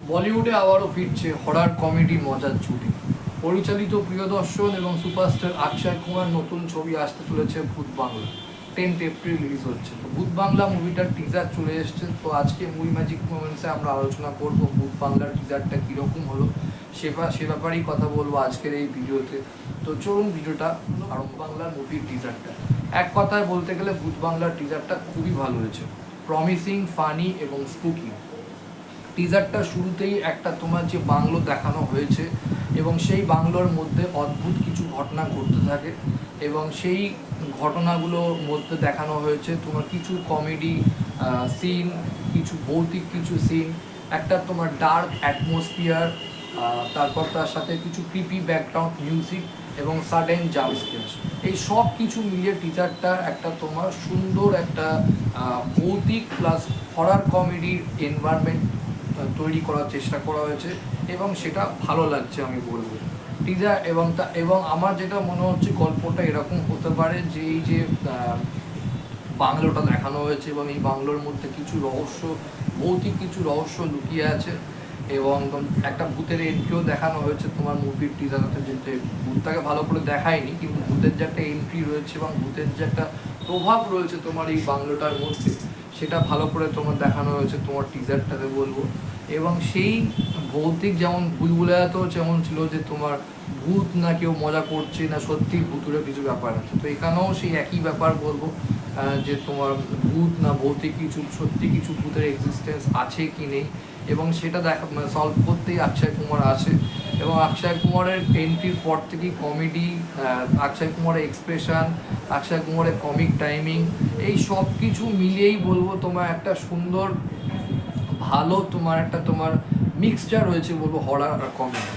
বলিউডে আবারও ফিরছে হরর কমেডি মজার ছুটি। পরিচালিত প্রিয়দর্শন এবং সুপারস্টার অক্ষয় কুমার নতুন ছবি আসতে চলেছে ভূত বাংলা। 10th এপ্রিল রিলিজ হচ্ছে। তো ভূত বাংলা মুভিটার টিজার চলে এসছে। তো আজকে মুভি ম্যাজিক মোমেন্টসে আমরা আলোচনা করব ভূত বাংলার টিজারটা কীরকম হলো, সে ব্যাপারেই কথা বলবো আজকের এই ভিডিওতে। তো চলুন ভিডিওটা আরম্ভ। বাংলার মুভির টিজারটা এক কথায় বলতে গেলে ভূত বাংলার টিজারটা খুবই ভালো হয়েছে। প্রমিসিং, ফানি এবং স্পুকি। টিজারটা শুরুতেই একটা তোমার যে বাংলো দেখানো হয়েছে এবং সেই বাংলোর মধ্যে অদ্ভুত কিছু ঘটনা ঘটতে থাকে এবং সেই ঘটনাগুলোর মধ্যে দেখানো হয়েছে তোমার কিছু কমেডি সিন, কিছু ভৌতিক কিছু সিন, একটা তোমার ডার্ক অ্যাটমসফিয়ার, তারপর তার সাথে কিছু ক্রিপি ব্যাকগ্রাউন্ড মিউজিক এবং সাডেন জাম্প স্কেচ। এই সব কিছু মিলিয়ে টিজারটা একটা তোমার সুন্দর একটা ভৌতিক প্লাস হরর কমেডির এনভায়রনমেন্ট তৈরি করার চেষ্টা করা হয়েছে এবং সেটা ভালো লাগছে আমি বলবো। টিজার এবং আমার যেটা মনে হচ্ছে গল্পটা এরকম হতে পারে যে এই যে বাংলোটা দেখানো হয়েছে এবং এই বাংলোর মধ্যে কিছু রহস্য, ভৌতিক কিছু রহস্য লুকিয়ে আছে এবং একটা ভূতের এন্ট্রিও দেখানো হয়েছে তোমার মুভির টিজারতে। যেতে ভূতটাকে ভালো করে দেখায়নি, কিন্তু ভূতের যে একটা এন্ট্রি রয়েছে এবং ভূতের যে একটা প্রভাব রয়েছে তোমার এই বাংলোটার মধ্যে, সেটা ভালো করে তোমার দেখানো হয়েছে তোমার টিজারটাতে বলবো। এবং সেই ভৌতিক যেমন ভুলভুলাইয়াতেও যেমন ছিল যে তোমার ভূত না কেউ মজা করছে না সত্যি ভূতুরে কিছু ব্যাপার আছে, তো এখানেও সেই একই ব্যাপার বলবো যে তোমার ভূত না ভৌতিক কিছু সত্যি কিছু ভূতের এক্সিস্টেন্স আছে কি নেই এবং সেটা দেখা সলভ করতেই অক্ষয় কুমার আছে। এবং অক্ষয় কুমারের এন্ট্রির পর থেকেই কমেডি, অক্ষয় কুমারের এক্সপ্রেশন, অক্ষয় কুমারের কমিক টাইমিং, এই সব কিছু মিলিয়েই বলবো তোমার একটা সুন্দর ভালো তোমার একটা তোমার মিক্সচার রয়েছে বলবো হরর আর কমেডি।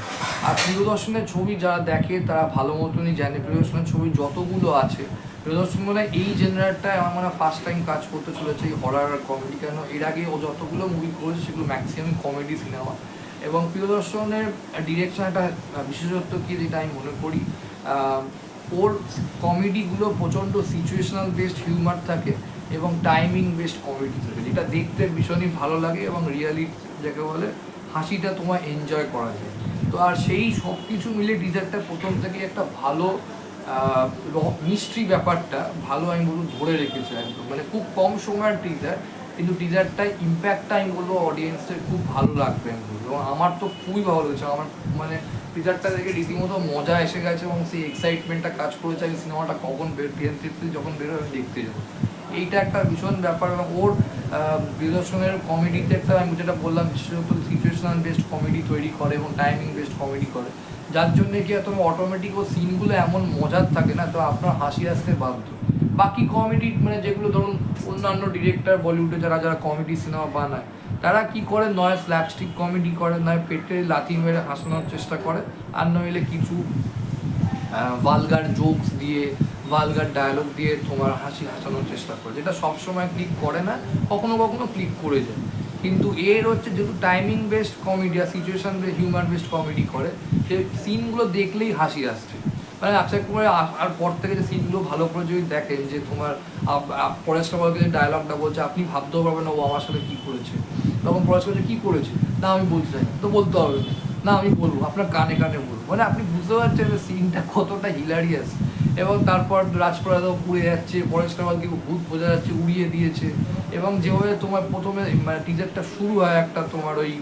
আর প্রিয়দর্শনের ছবি যারা দেখে তারা ভালো মতনই জানে প্রিয়দর্শনের ছবি যতগুলো আছে, প্রিয়দর্শন মনে হয় এই জেনারেটটায় আমার মনে হয় ফার্স্ট টাইম কাজ করতে চলেছে এই হরর আর কমেডি। কেন এর আগে ও যতগুলো মুভি করেছে সেগুলো ম্যাক্সিমাম কমেডি সিনেমা। এবং প্রিয়দর্শনের ডিরেকশন একটা বিশেষত্ব কি যেটা আমি মনে করি, ওর কমেডিগুলো প্রচণ্ড সিচুয়েশনাল বেসড হিউমার থাকে এবং টাইমিং বেসড কমেডি থাকে, যেটা দেখতে ভীষণই ভালো লাগে এবং রিয়ালি যাকে বলে হাসিটা তোমার এনজয় করা যায়। তো আর সেই সব কিছু মিলে টিজারটা প্রথম থেকে একটা ভালো মিস্ট্রি ব্যাপারটা ভালো আমি বলবো ধরে রেখেছে একদম। মানে খুব কম সময়ের টিজার, কিন্তু টিজারটায় ইম্প্যাক্টটা আমি বলবো অডিয়েন্সের খুব ভালো লাগবে আমি বলবো। এবং আমার তো খুবই ভালো লেগেছে, আমার মানে টিজারটা দেখে রীতিমতো মজা এসে গেছে এবং সেই এক্সাইটমেন্টটা কাজ করেছে আমি সিনেমাটা কখন যখন বেরোয় আমি দেখতে যাবো। এইটা একটা ভীষণ ব্যাপার। এবং ওর প্রিয়দর্শনের কমেডিতে একটা আমি যেটা বললাম বিশেষত সিচুয়েশনাল বেসড কমেডি তৈরি করে এবং টাইমিং বেসড কমেডি করে, যার জন্য কি তোমার অটোমেটিক ও সিনগুলো এমন মজার থাকে না, তো আপনার হাসি আসতে বাধ্য। বাকি কমেডি মানে যেগুলো ধরুন অন্যান্য ডিরেক্টর বলিউডে যারা যারা কমেডি সিনেমা বানায় তারা কি করে, নয় স্ল্যাপস্টিক কমেডি করে, নয় পেটে লাথি মেরে হাসানোর চেষ্টা করে, আর নইলে কিছু ভালগার জোকস দিয়ে ভালগার ডায়ালগ দিয়ে তোমার হাসি হাসানোর চেষ্টা করে, যেটা সবসময় ক্লিক করে না, কখনো কখনো ক্লিক করে যায়। কিন্তু এর হচ্ছে যেহেতু টাইমিং বেসড কমেডি আর situation based humour based comedy করে, সে সিনগুলো দেখলেই হাসি আসছে। মানে অক্ষয় কুমারের আর পর থেকে যে সিনগুলো ভালো করে যদি দেখেন যে তোমার পরেশ রাওয়ালকে যে ডায়লগটা বলছে আপনি ভাবতেও পারবেন না ও আমার সাথে কী করেছে, তখন পরেশ বলছে কী করেছে, না আমি বলতে চাই তো বলতে হবে না, না আমি বলবো আপনার কানে কানে বলবো। মানে আপনি বুঝতে পারছেন যে সিনটা কতটা হিলারিয়াস। এবং তারপর রাজপ্রাসাদও পুড়ে যাচ্ছে, পরেশ রাওয়ালকে ভূত বোঝা যাচ্ছে উড়িয়ে দিয়েছে। এবং যেভাবে তোমার প্রথমে মানে টিজারটা শুরু হয় একটা তোমার ওই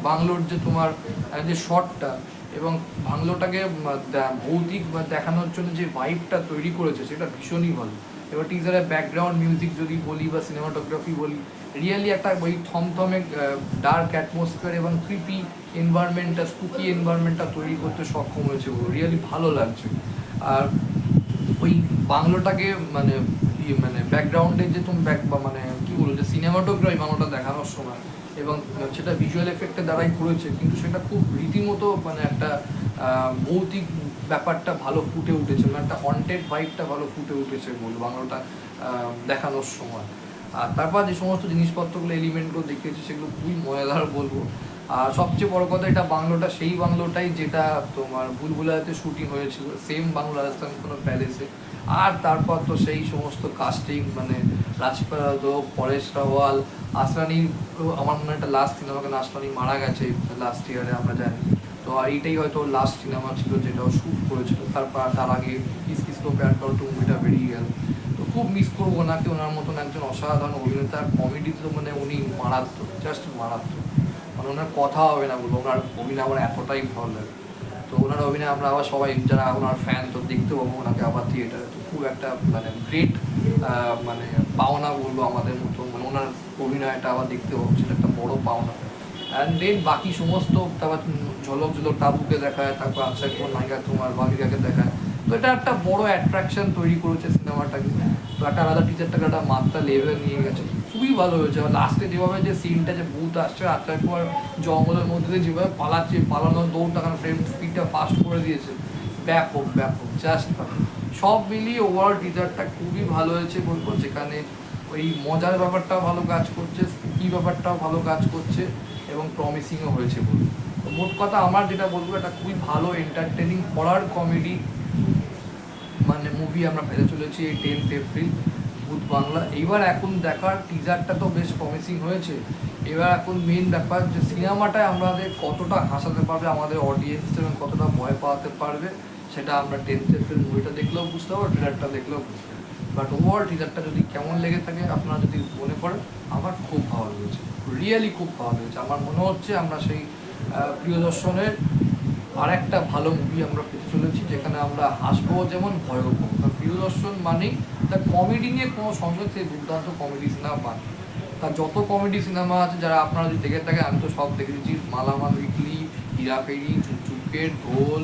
বাংলোর যে তোমার যে শটটা এবং বাংলোটাকে ভৌতিক দেখানোর জন্য যে ভাইবটা তৈরি করেছে সেটা ভীষণই ভালো। এবার টিজারের ব্যাকগ্রাউন্ড মিউজিক যদি বলি বা সিনেমাটোগ্রাফি বলি, রিয়েলি একটা ওই থমথমে ডার্ক অ্যাটমসফিয়ার এবং ক্রিপি এনভায়রনমেন্টটা, স্পুকি এনভায়রনমেন্টটা তৈরি করতে সক্ষম হয়েছে, রিয়েলি ভালো লাগছে। আর ওই বাংলোটাকে মানে মানে ব্যাকগ্রাউন্ডে যে তুমি মানে কী বলবো যে সিনেমাটোগ্রাফি বাংলোটা দেখানোর সময় এবং সেটা ভিজুয়াল এফেক্টের দ্বারাই করেছে, কিন্তু সেটা খুব রীতিমতো মানে একটা ভৌতিক ব্যাপারটা ভালো ফুটে উঠেছে, মানে একটা হন্টেড ভাইবটা ভালো ফুটে উঠেছে বলবো বাংলাটা দেখানোর সময়। আর তারপর যে সমস্ত জিনিসপত্রগুলো এলিমেন্টগুলো দেখিয়েছে সেগুলো খুবই মজাদার বলবো। আর সবচেয়ে বড় কথা এটা বাংলোটা সেই বাংলোটাই যেটা তোমার ভুলভুলাইয়াতে শুটিং হয়েছিল, সেম বাংলো রাজস্থান কোনো প্যালেসে। আর তারপর তো সেই সমস্ত কাস্টিং মানে রাজপ্রাসাদ, পরেশ রাওয়াল, আসরানির আমার মনে হয় একটা লাস্ট সিনেমা, কারণ আসরানি মারা গেছে লাস্ট ইয়ারে আমরা জানি। তো আর এইটাই হয়তো লাস্ট সিনেমা ছিল যেটাও শ্যুট করেছিল, তারপর তার আগে কিস কিস কো প্যার করো টু মুভিটা বেরিয়ে গেল। তো খুব মিস করবো ওনাকে, ওনার মতন একজন অসাধারণ অভিনেতা। কমেডি তো মানে উনি মারাত্মক, জাস্ট মারাত্মক, মানে ওনার কথা হবে না বলবো, ওনার অভিনয় আমার এতটাই ভালো লাগে। তো ওনার অভিনয় আমরা আবার সবাই যারা ওনার ফ্যান তো দেখতে পাবো ওনাকে আবার থিয়েটারে। তো খুব একটা মানে গ্রেট মানে পাওনা বলবো আমাদের মতো, মানে ওনার অভিনয়টা আবার দেখতে পাবো, সেটা একটা বড় পাওনা। অ্যান্ড দেন বাকি সমস্ত তারপর ঝলক ঝলক টাবুকে দেখায়, তারপর আচ্ছা কোন নায়িকা তোমার বাগিকাকে দেখায়। তো এটা একটা বড় অ্যাট্রাকশন তৈরি করেছে সিনেমাটাকে, তো একটা আলাদা টিচারটাকে একটা মাত্রা লেভেল নিয়ে গেছে, খুবই ভালো হয়েছে। লাস্টে যেভাবে যে সিনটা যে ভূত আসছে আচ্ছা কুমার জঙ্গলের মধ্যে দিয়ে যেভাবে পালাচ্ছে, পালানোর দৌড়টা কারণ ফ্রেম স্পিডটা ফাস্ট করে দিয়েছে, ব্যাপক ব্যাপক, জাস্ট সব মিলিয়ে ওভারঅল টিজারটা খুবই ভালো হয়েছে বলবো। যেখানে ওই মজার ব্যাপারটাও ভালো কাজ করছে, স্পুকি ব্যাপারটাও ভালো কাজ করছে এবং প্রমিসিংও হয়েছে বলবো। তো মোট কথা আমার যেটা বলবো, এটা খুবই ভালো এন্টারটেনিং হরার কমেডি মানে মুভি আমরা পেতে চলেছি এই 10th এপ্রিল ভূত বাংলা। এইবার এখন দেখার টিজারটা তো বেশ প্রমিসিং হয়েছে, এবার এখন মেন ব্যাপার যে সিনেমাটায় আমাদের কতটা হাসাতে পারবে আমাদের অডিয়েন্স এবং কতটা ভয় পাওয়াতে পারবে, সেটা আমরা 10th এপ্রিল মুভিটা দেখলেও বুঝতে পারবো, ট্রেলারটা দেখলেও বুঝতে পারবো। বাট ওভারঅল টিজারটা যদি কেমন লেগে থাকে আপনারা যদি মনে করেন, আমার খুব ভালো লেগেছে, রিয়েলি খুব ভালো লেগেছে। আমার মনে হচ্ছে আমরা সেই প্রিয়দর্শনের আর একটা ভালো মুভি আমরা পেতে চলেছি, যেখানে আমরা হাসবো যেমন ভয়ও পাবো। কারণ প্রিয়দর্শন মানেই তার কমেডি নিয়ে কোনো সংযোগ, সেই দুর্দান্ত কমেডি সিনেমা পান। তার যত কমেডি সিনেমা আছে যারা আপনারা যদি দেখে থাকেন, আমি তো সব দেখে দিচ্ছি, মালামাল উইকলি, হিরাফেরি, চুপচুপকে, ঢোল,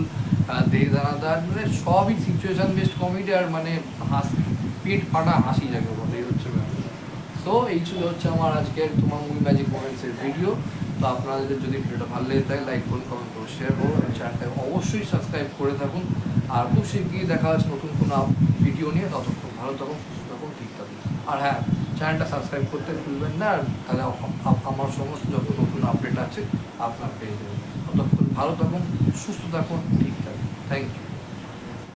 দে দানাদার, মানে সবই সিচুয়েশন বেসড কমেডি, আর মানে হাসি, পেট ফাটা হাসি যাকে বলে, এই হচ্ছে ব্যাপার। সো এই ছিল হচ্ছে আমার আজকের তোমার মুভি ম্যাজিক মোমেন্টসের ভিডিও। তো আপনাদের যদি ভিডিওটা ভালো লেগে থাকে লাইক করুন, কমেন্ট করুন, শেয়ার করুন, চ্যানেলটাকে অবশ্যই সাবস্ক্রাইব করে থাকুন। আর খুব শীঘ্রই দেখা হচ্ছে নতুন কোনো ভিডিও নিয়ে, ততক্ষণ ভালো থাকুন, সুস্থ থাকুন, ঠিক থাকুন। আর হ্যাঁ, চ্যানেলটা সাবস্ক্রাইব করতে ভুলবেন না, আর তাহলে আমার সমস্ত যত নতুন আপডেট আছে আপনার পেয়ে যাবেন। ততক্ষণ ভালো থাকুন, সুস্থ থাকুন, ঠিক থাকুন। Thank you.